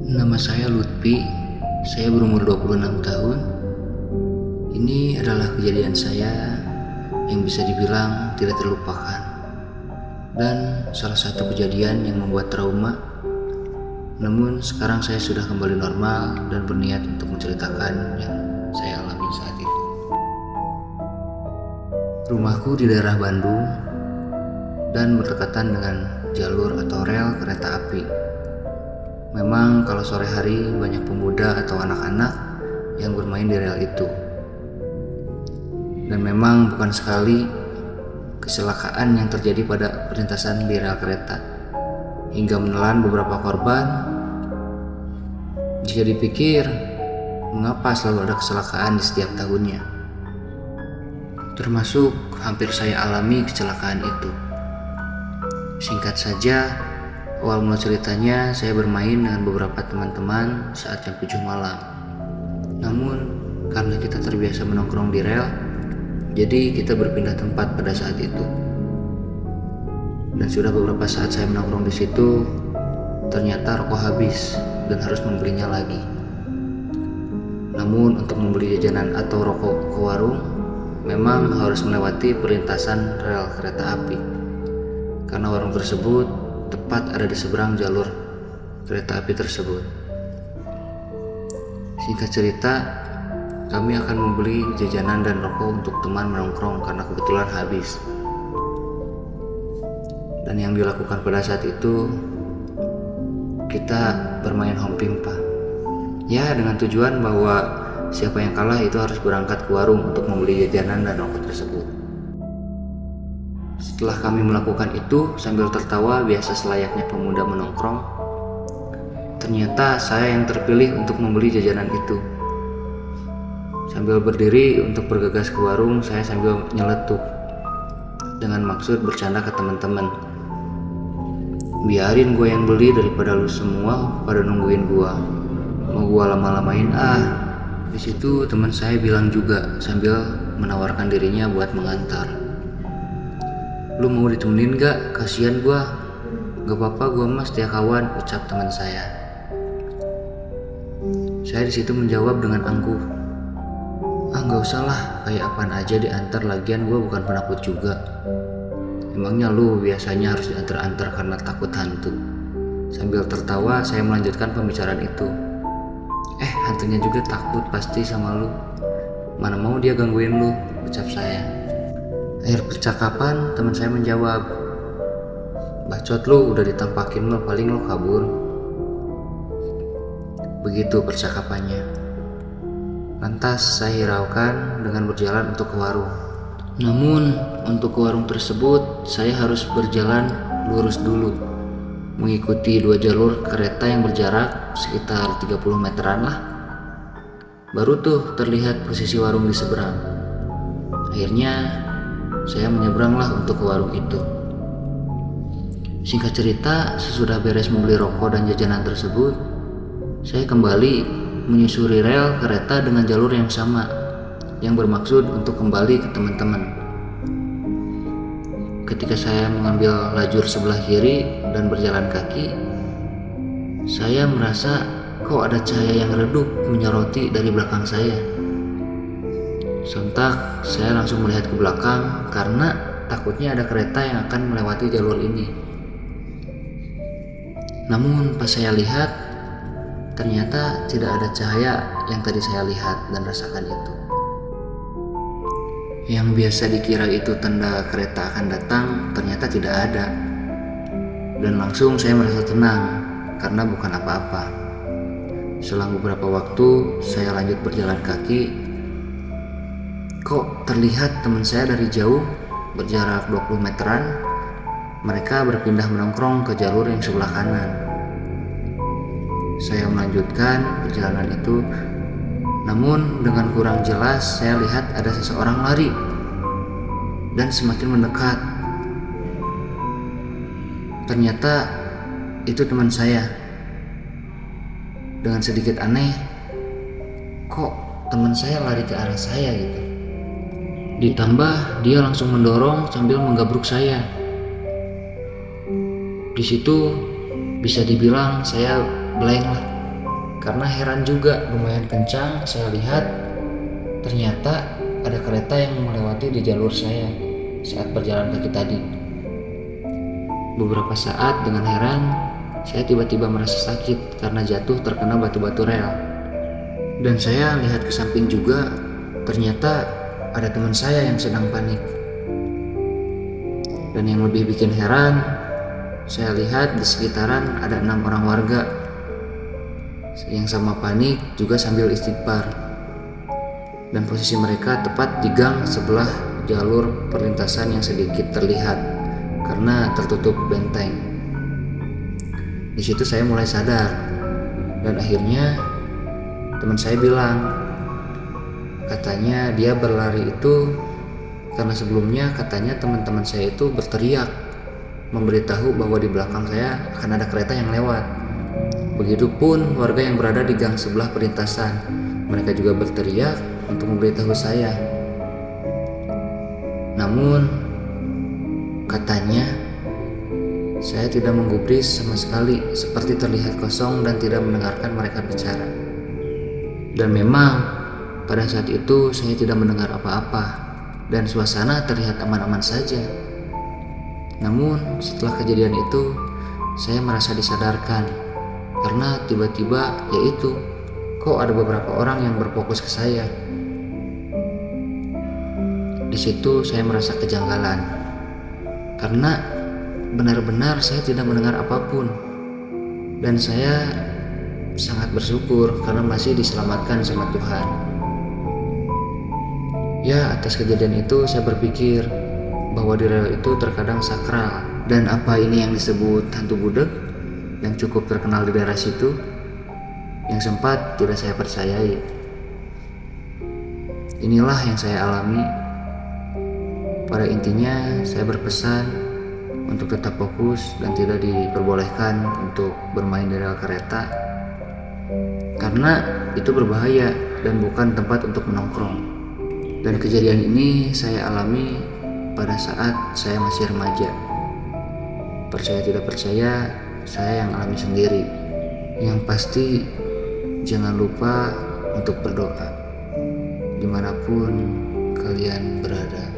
Nama saya Lutfi, saya berumur 26 tahun. Ini adalah kejadian saya yang bisa dibilang tidak terlupakan. Dan salah satu kejadian yang membuat trauma. Namun sekarang saya sudah kembali normal dan berniat untuk menceritakan yang saya alami saat itu. Rumahku di daerah Bandung dan berdekatan dengan jalur atau rel kereta api. Memang kalau sore hari banyak pemuda atau anak-anak yang bermain di rel itu. Dan memang bukan sekali kecelakaan yang terjadi pada perlintasan di rel kereta, hingga menelan beberapa korban. Jika dipikir, mengapa selalu ada kecelakaan di setiap tahunnya? Termasuk hampir saya alami kecelakaan itu. Singkat saja, awal mula ceritanya saya bermain dengan beberapa teman-teman saat jam 7 malam. Namun karena kita terbiasa menongkrong di rel, jadi kita berpindah tempat pada saat itu. Dan sudah beberapa saat saya menongkrong di situ, ternyata rokok habis dan harus membelinya lagi. Namun untuk membeli jajanan atau rokok ke warung, memang harus melewati perlintasan rel kereta api. Karena warung tersebut tepat ada di seberang jalur kereta api tersebut. Singkat cerita, kami akan membeli jajanan dan rokok untuk teman menongkrong karena kebetulan habis. Dan yang dilakukan pada saat itu, kita bermain home pimpa. Ya, dengan tujuan bahwa siapa yang kalah itu harus berangkat ke warung untuk membeli jajanan dan rokok tersebut. Setelah kami melakukan itu sambil tertawa biasa selayaknya pemuda menongkrong, ternyata saya yang terpilih untuk membeli jajanan itu. Sambil berdiri untuk bergegas ke warung, saya sambil nyeletuk dengan maksud bercanda ke teman-teman. Biarin gue yang beli daripada lu semua pada nungguin gue. Mau gue lama-lamain ah. Di situ teman saya bilang juga sambil menawarkan dirinya buat mengantar. Lu mau ditemenin gak? Kasian gua. Gak apa-apa, gua mah setia kawan, ucap teman saya. Saya di situ menjawab dengan angkuh. Ah, gak usah lah, kayak apaan aja diantar, lagian gua bukan penakut juga. Emangnya lu biasanya harus diantar-antar karena takut hantu? Sambil tertawa saya melanjutkan pembicaraan itu. Hantunya juga takut pasti sama lu. Mana mau dia gangguin lu, ucap saya. Akhir percakapan teman saya menjawab, bacot lu udah ditampakin mah paling lu kabur. Begitu percakapannya. Lantas saya hiraukan dengan berjalan untuk ke warung. Namun untuk ke warung tersebut saya harus berjalan lurus dulu, mengikuti dua jalur kereta yang berjarak sekitar 30 meteran lah. Baru tuh terlihat posisi warung di seberang. Akhirnya saya menyeberanglah untuk ke warung itu. Singkat cerita, sesudah beres membeli rokok dan jajanan tersebut, saya kembali menyusuri rel kereta dengan jalur yang sama, yang bermaksud untuk kembali ke teman-teman. Ketika saya mengambil lajur sebelah kiri dan berjalan kaki, saya merasa kok ada cahaya yang redup menyoroti dari belakang saya. Sontak saya langsung melihat ke belakang karena takutnya ada kereta yang akan melewati jalur ini. Namun pas saya lihat, ternyata tidak ada cahaya yang tadi saya lihat dan rasakan itu. Yang biasa dikira itu tanda kereta akan datang, ternyata tidak ada. Dan langsung saya merasa tenang karena bukan apa-apa. Selang beberapa waktu saya lanjut berjalan kaki. Kok terlihat teman saya dari jauh berjarak 20 meteran, mereka berpindah menongkrong ke jalur yang sebelah kanan. Saya melanjutkan perjalanan itu, namun dengan kurang jelas saya lihat ada seseorang lari dan semakin mendekat. Ternyata itu teman saya. Dengan sedikit aneh, kok teman saya lari ke arah saya gitu. Ditambah dia langsung mendorong sambil menggabruk saya. Di situ bisa dibilang saya blank lah. Karena heran juga, lumayan kencang saya lihat ternyata ada kereta yang melewati di jalur saya saat berjalan kaki tadi. Beberapa saat dengan heran, saya tiba-tiba merasa sakit karena jatuh terkena batu-batu rel. Dan saya lihat ke samping juga, ternyata ada teman saya yang sedang panik. Dan yang lebih bikin heran, saya lihat di sekitaran ada 6 orang warga yang sama panik juga sambil istighfar. Dan posisi mereka tepat di gang sebelah jalur perlintasan yang sedikit terlihat karena tertutup benteng. Di situ saya mulai sadar, dan akhirnya teman saya bilang, katanya dia berlari itu karena sebelumnya katanya teman-teman saya itu berteriak memberitahu bahwa di belakang saya akan ada kereta yang lewat. Begitupun warga yang berada di gang sebelah perlintasan, mereka juga berteriak untuk memberitahu saya. Namun katanya saya tidak menggubris sama sekali, seperti terlihat kosong dan tidak mendengarkan mereka bicara. Dan memang pada saat itu saya tidak mendengar apa-apa dan suasana terlihat aman-aman saja. Namun setelah kejadian itu saya merasa disadarkan karena tiba-tiba yaitu kok ada beberapa orang yang berfokus ke saya. Di situ saya merasa kejanggalan karena benar-benar saya tidak mendengar apapun, dan saya sangat bersyukur karena masih diselamatkan sama Tuhan. Ya, atas kejadian itu saya berpikir bahwa di rel itu terkadang sakral, dan apa ini yang disebut hantu budeg yang cukup terkenal di daerah situ yang sempat tidak saya percayai. Inilah yang saya alami. Pada intinya saya berpesan untuk tetap fokus dan tidak diperbolehkan untuk bermain di rel kereta karena itu berbahaya dan bukan tempat untuk menongkrong. Dan kejadian ini saya alami pada saat saya masih remaja. Percaya tidak percaya, saya yang alami sendiri. Yang pasti jangan lupa untuk berdoa dimanapun kalian berada.